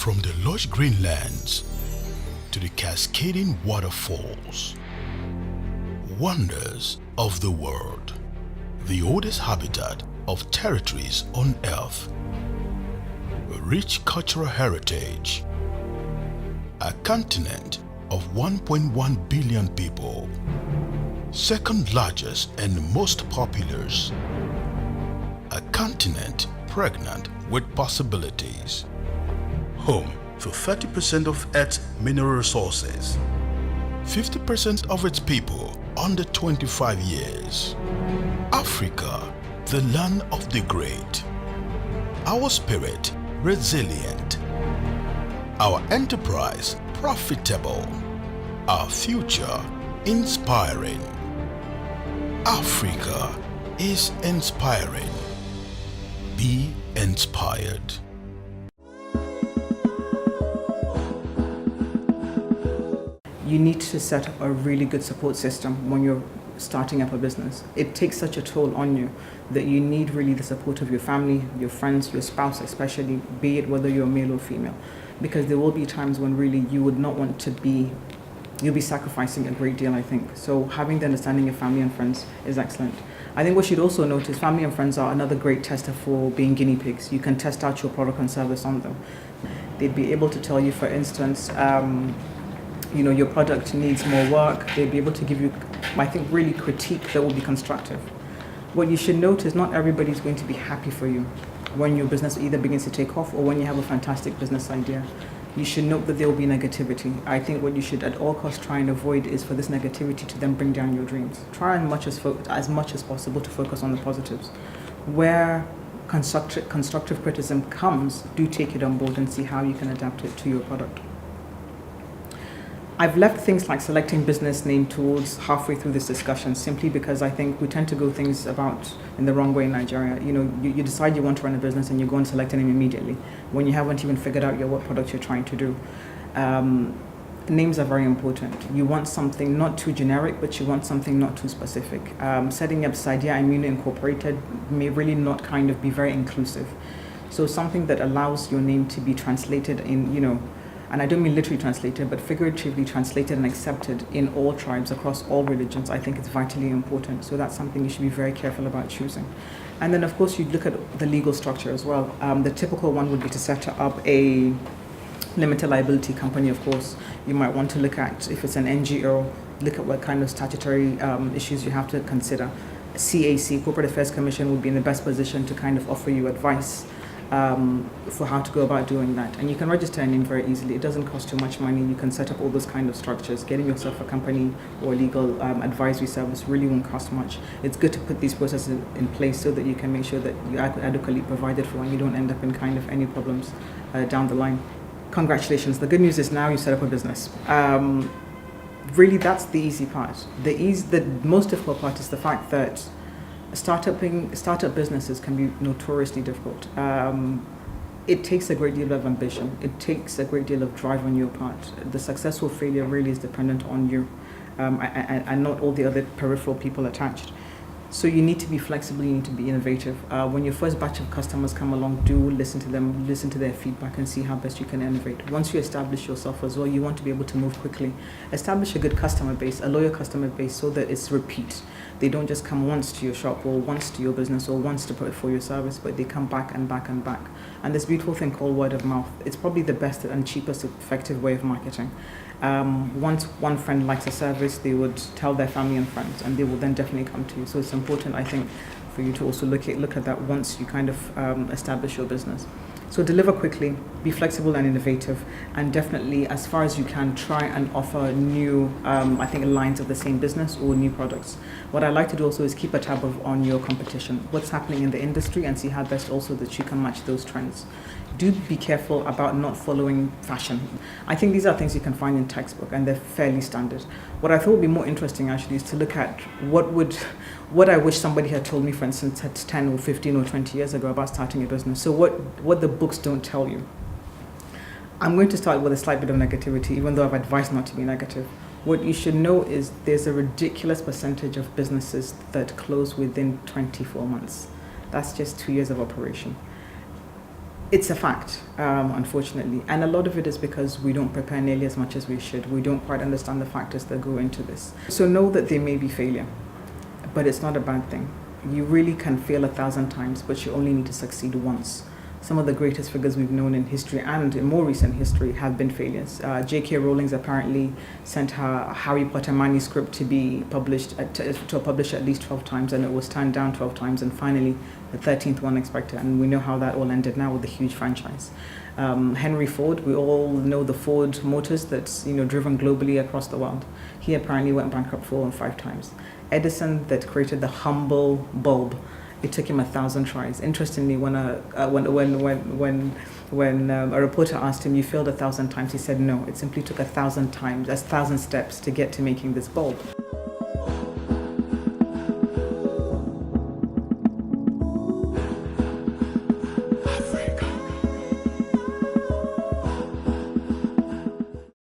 From the lush green lands to the cascading waterfalls, wonders of the world, the oldest habitat of territories on Earth, a rich cultural heritage, a continent of 1.1 billion people, second largest and most populous, a continent pregnant with possibilities, home to 30% of Earth's mineral resources, 50% of its people under 25 years. Africa, the land of the great. Our spirit resilient. Our enterprise profitable. Our future inspiring. Africa is inspiring. Be inspired. You need to set up a really good support system when you're starting up a business. It takes such a toll on you that you need really the support of your family, your friends, your spouse especially, be it whether you're male or female. Because there will be times when really you would not want to be, you'll be sacrificing a great deal, I think. So having the understanding of family and friends is excellent. I think what you'd also notice, family and friends are another great tester for being guinea pigs. You can test out your product and service on them. They'd be able to tell you, for instance, your product needs more work. They'll be able to give you, I think, really critique that will be constructive. What you should note is not everybody's going to be happy for you when your business either begins to take off or when you have a fantastic business idea. You should note that there will be negativity. I think what you should at all costs try and avoid is for this negativity to then bring down your dreams. Try as much as possible to focus on the positives. Where constructive criticism comes, do take it on board and see how you can adapt it to your product. I've left things like selecting business name tools halfway through this discussion simply because I think we tend to go things about in the wrong way in Nigeria. You decide you want to run a business and you go and select a name immediately when you haven't even figured out what product you're trying to do. Names are very important. You want something not too generic, but you want something not too specific. Setting up Sadia Amino Incorporated may really not kind of be very inclusive. So something that allows your name to be translated in, and I don't mean literally translated, but figuratively translated and accepted in all tribes across all religions, I think it's vitally important. So that's something you should be very careful about choosing. And then of course you look at the legal structure as well. The typical one would be to set up a limited liability company, of course. You might want to look at, if it's an NGO, look at what kind of statutory issues you have to consider. CAC, Corporate Affairs Commission, would be in the best position to kind of offer you advice for how to go about doing that. And you can register a name very easily. It doesn't cost too much money. You can set up all those kind of structures. Getting yourself a company or legal advisory service really won't cost much. It's good to put these processes in place so that you can make sure that you are adequately provided for and you don't end up in kind of any problems down the line. Congratulations. The good news is now you set up a business. Really, that's the easy part. The most difficult part is the fact that startup businesses can be notoriously difficult. It takes a great deal of ambition. It takes a great deal of drive on your part. The success or failure really is dependent on you and not all the other peripheral people attached. So you need to be flexible, you need to be innovative. When your first batch of customers come along, do listen to them, listen to their feedback and see how best you can innovate. Once you establish yourself as well, you want to be able to move quickly. Establish a good customer base, a loyal customer base so that it's repeat. They don't just come once to your shop or once to your business or once for your service, but they come back and back and back. And this beautiful thing called word of mouth, it's probably the best and cheapest effective way of marketing. Once one friend likes a service, they would tell their family and friends, and they will then definitely come to you. So it's important, I think, for you to also look at that once you kind of establish your business. So deliver quickly, be flexible and innovative, and definitely, as far as you can, try and offer new, I think, lines of the same business or new products. What I like to do also is keep a tab on your competition, what's happening in the industry, and see how best also that you can match those trends. Do be careful about not following fashion. I think these are things you can find in textbook and they're fairly standard. What I thought would be more interesting actually is to look at what I wish somebody had told me, for instance, at 10 or 15 or 20 years ago about starting a business. So what the books don't tell you. I'm going to start with a slight bit of negativity, even though I've advised not to be negative. What you should know is there's a ridiculous percentage of businesses that close within 24 months. That's just 2 years of operation. It's a fact, unfortunately. And a lot of it is because we don't prepare nearly as much as we should. We don't quite understand the factors that go into this. So know that there may be failure, but it's not a bad thing. You really can fail 1,000 times, but you only need to succeed once. Some of the greatest figures we've known in history and in more recent history have been failures. J.K. Rowling apparently sent her Harry Potter manuscript to be published to a publisher at least 12 times, and it was turned down 12 times, and finally the 13th one expected. And we know how that all ended now with a huge franchise. Henry Ford, we all know the Ford motors that's driven globally across the world. He apparently went bankrupt 4 or 5 times. Edison, that created the humble bulb, it took him 1,000 tries. Interestingly, when a reporter asked him, "You failed 1,000 times," he said, "No, it simply took 1,000 times, 1,000 steps to get to making this bulb."